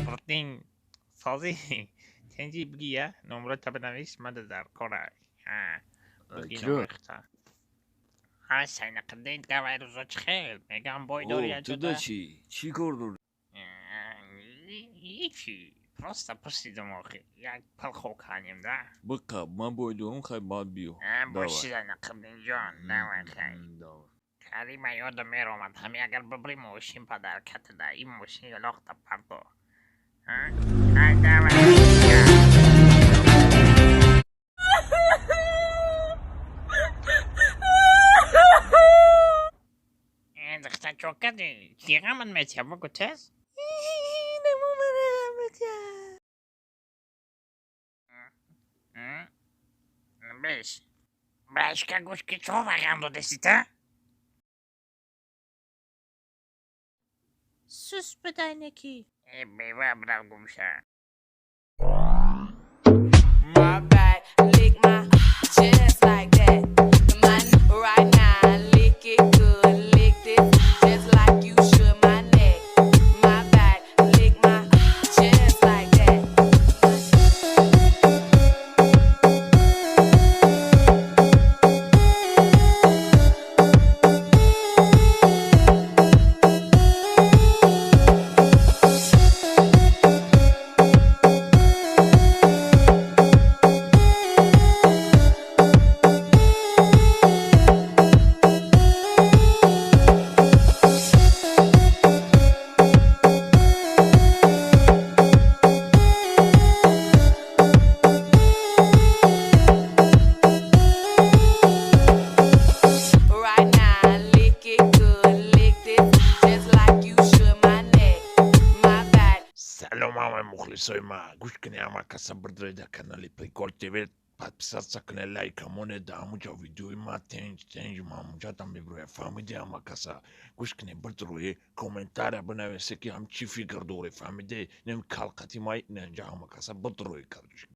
پروتین سازی چنجی بگیه نمره بنویس مدد در کاره بگی کیلو نمره ها سینه قدید که روزا خیر میگم بای داری تو دا چی کار داری؟ هیچی راست پرسیدم آخه یک پل خوک هنیم ده بقب من باید دارم خیلی باید بیو باشی سینه قدید جان دوان خیلی کریم یادم میرامد همه اگر ببری موشیم پدر کت ده این موشی لاخت پردو دختر چوکدی دیگه من میتیم بگو تست نمو مرمت بیش که گوش که چو بگم دو دسته سوس بدای نکی بیوه برا گمشه My back, lick my just like that. My right now, lick it good, lick this just like you should my neck. My back, lick my just like that. Right now, lick it good, lick this just like you should my neck. My back. سلام همه مخلصای ما گوش کنی همه کسا برداری در کانالی پیکار تیوی پس سکنه لایک همونه ده همونجا ویدیوی ما تنج ما همونجا دم ببروی فهمیده همه کسا گوش کنی بردروی کومنتار بنویسه که هم چی فکر دوری فهمیده نمی کلقتی مای ننجا همه کسا بردروی کردش